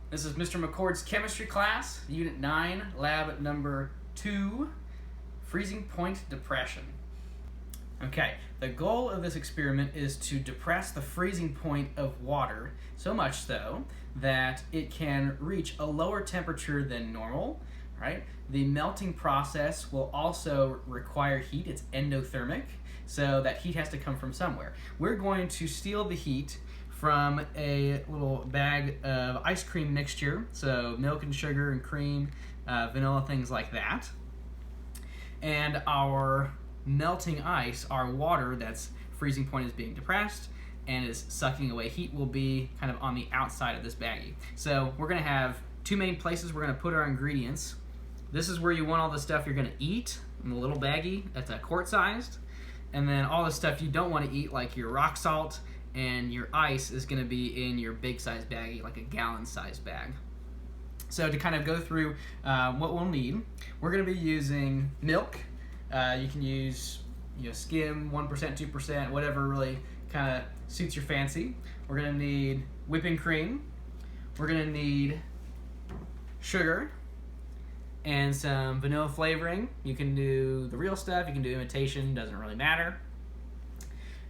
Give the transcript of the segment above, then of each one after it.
This is Mr. McCord's chemistry class, Unit 9, Lab number 2, freezing point depression. Okay, the goal of this experiment is to depress the freezing point of water so much so that it can reach a lower temperature than normal, right? The melting process will also require heat. It's endothermic, so that heat has to come from somewhere. We're going to steal the heat from a little bag of ice cream mixture, so milk and sugar and cream, vanilla, things like that. And our melting ice, our water that's freezing point is being depressed and is sucking away heat, will be kind of on the outside of this baggie. So we're going to have two main places we're going to put our ingredients. This is where you want all the stuff you're going to eat in the little baggie that's quart-sized. And then all the stuff you don't want to eat, like your rock salt and your ice, is going to be in your big size baggie, like a gallon-sized bag. So to kind of go through what we'll need, we're going to be using milk. You can use skim, 1%, 2%, whatever really kind of suits your fancy. We're going to need whipping cream. We're going to need sugar and some vanilla flavoring. You can do the real stuff, you can do imitation, doesn't really matter.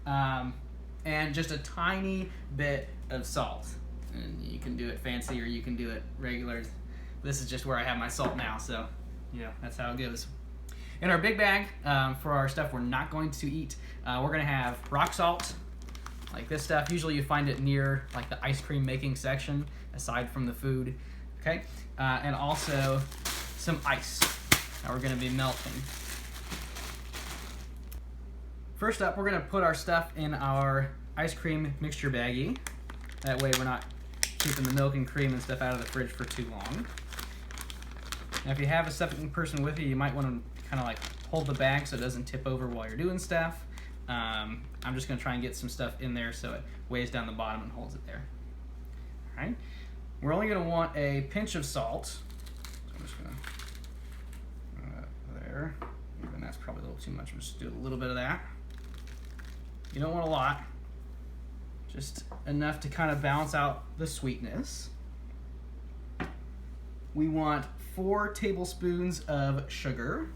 And just a tiny bit of salt. And you can do it fancy or you can do it regular. This is just where I have my salt now, so that's how it goes. In our big bag, for our stuff we're not going to eat, we're going to have rock salt, like this stuff. Usually you find it near like the ice cream making section, aside from the food. Okay, and also some ice that we're going to be melting. First up, we're going to put our stuff in our ice cream mixture baggie. That way we're not keeping the milk and cream and stuff out of the fridge for too long. Now if you have a second person with you, you might want to kind of like hold the bag so it doesn't tip over while you're doing stuff. I'm just going to try and get some stuff in there so it weighs down the bottom and holds it there. All right. We're only going to want a pinch of salt. So I'm just going to there. Even that's probably a little too much. I'm just do a little bit of that. You don't want a lot. Just enough to kind of balance out the sweetness. We want 4 tablespoons of sugar.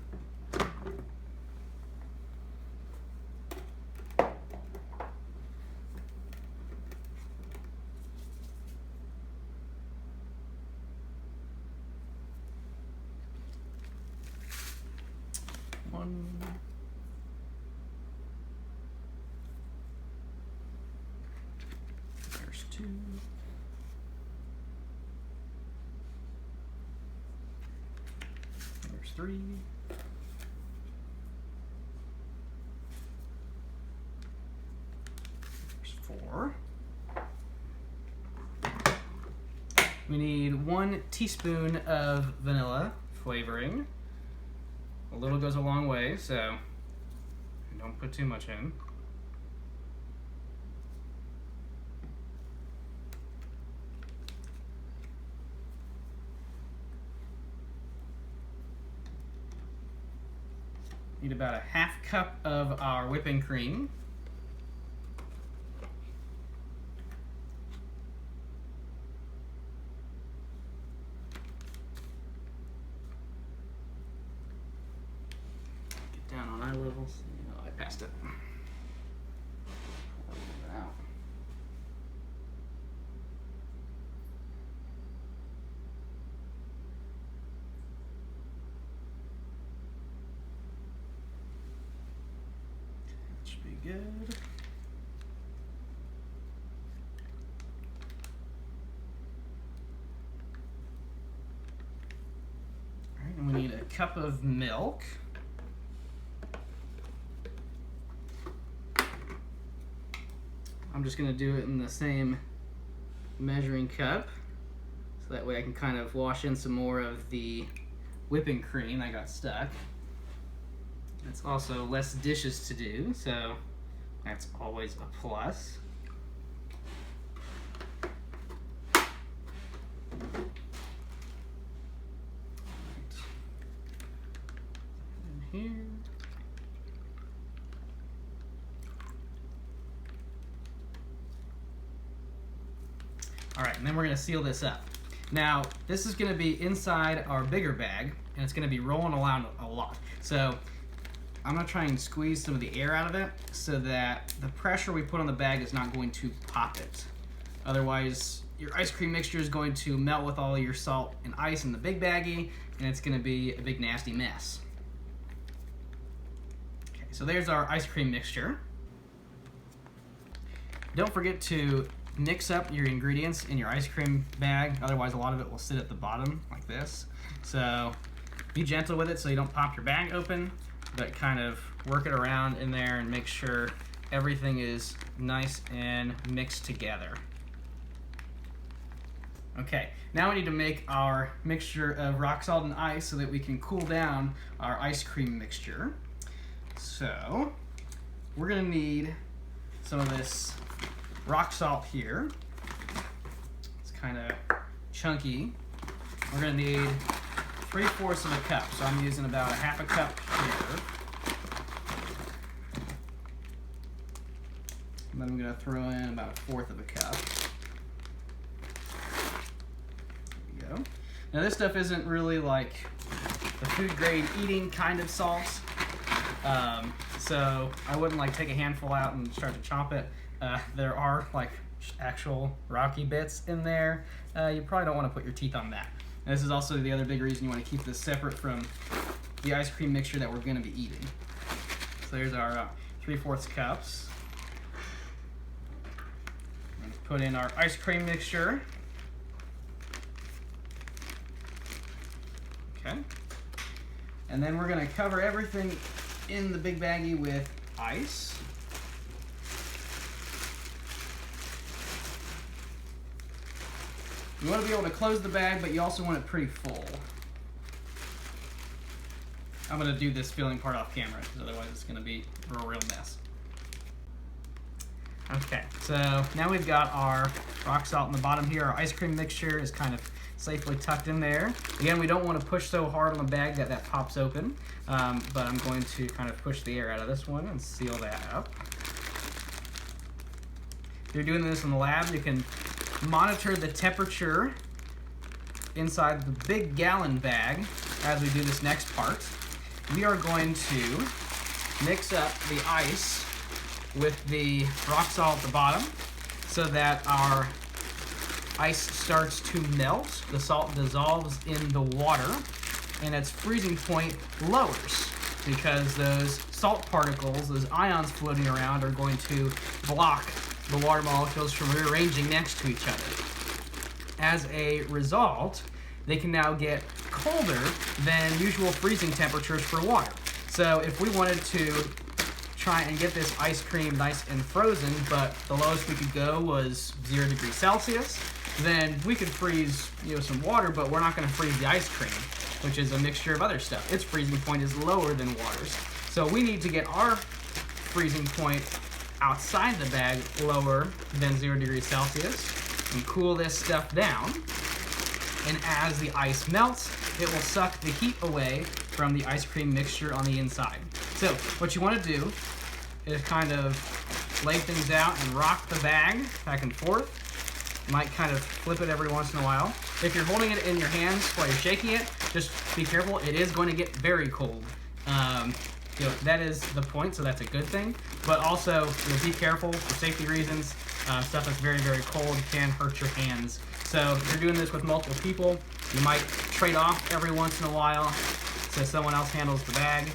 There's 2. There's 3. There's 4. We need 1 teaspoon of vanilla flavoring. A little goes a long way, so don't put too much in. Need about a half cup of our whipping cream. Get down on eye level. Oh, I passed it. Out. Should be good. All right, and we need a cup of milk. I'm just going to do it in the same measuring cup, so that way I can kind of wash in some more of the whipping cream that got stuck. It's also less dishes to do, so that's always a plus. In here. All right, and then we're going to seal this up. Now, this is going to be inside our bigger bag, and it's going to be rolling around a lot. So I'm going to try and squeeze some of the air out of it so that the pressure we put on the bag is not going to pop it. Otherwise, your ice cream mixture is going to melt with all your salt and ice in the big baggie, and it's going to be a big nasty mess. Okay, so there's our ice cream mixture. Don't forget to mix up your ingredients in your ice cream bag, otherwise a lot of it will sit at the bottom like this. So be gentle with it so you don't pop your bag open, but kind of work it around in there and make sure everything is nice and mixed together. Okay, now we need to make our mixture of rock salt and ice so that we can cool down our ice cream mixture. So we're gonna need some of this rock salt here. It's kind of chunky. We're gonna need 3/4 of a cup, so I'm using about a half a cup here. And then I'm gonna throw in about 1/4 of a cup. There we go. Now this stuff isn't really like the food grade eating kind of salt, so I wouldn't like take a handful out and start to chomp it. There are like actual rocky bits in there. You probably don't want to put your teeth on that. And this is also the other big reason you want to keep this separate from the ice cream mixture that we're going to be eating. So there's our 3/4 cups. Let's put in our ice cream mixture. Okay. And then we're going to cover everything in the big baggie with ice. You want to be able to close the bag, but you also want it pretty full. I'm going to do this filling part off camera, because otherwise it's going to be a real mess. Okay, so now we've got our rock salt in the bottom here. Our ice cream mixture is kind of safely tucked in there. Again, we don't want to push so hard on the bag that that pops open, but I'm going to kind of push the air out of this one and seal that up. If you're doing this in the lab, you can monitor the temperature inside the big gallon bag as we do this next part. We are going to mix up the ice with the rock salt at the bottom so that our ice starts to melt. The salt dissolves in the water and its freezing point lowers because those salt particles, those ions floating around, are going to block the water molecules from rearranging next to each other. As a result, they can now get colder than usual freezing temperatures for water. So if we wanted to try and get this ice cream nice and frozen, but the lowest we could go was 0 degrees Celsius, then we could freeze, some water, but we're not going to freeze the ice cream, which is a mixture of other stuff. Its freezing point is lower than water's. So we need to get our freezing point outside the bag lower than 0 degrees Celsius and cool this stuff down. And as the ice melts, it will suck the heat away from the ice cream mixture on the inside. So what you want to do is kind of lay things out and rock the bag back and forth. You might kind of flip it every once in a while. If you're holding it in your hands while you're shaking it, just be careful. It is going to get very cold. That is the point, so that's a good thing. But also, be careful for safety reasons. Stuff that's very, very cold can hurt your hands. So if you're doing this with multiple people, you might trade off every once in a while so someone else handles the bag.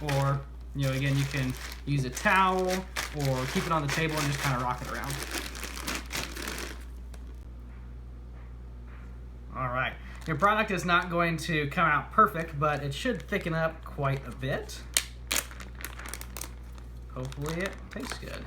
Or, again, you can use a towel or keep it on the table and just kind of rock it around. All right. Your product is not going to come out perfect, but it should thicken up quite a bit. Hopefully it tastes good.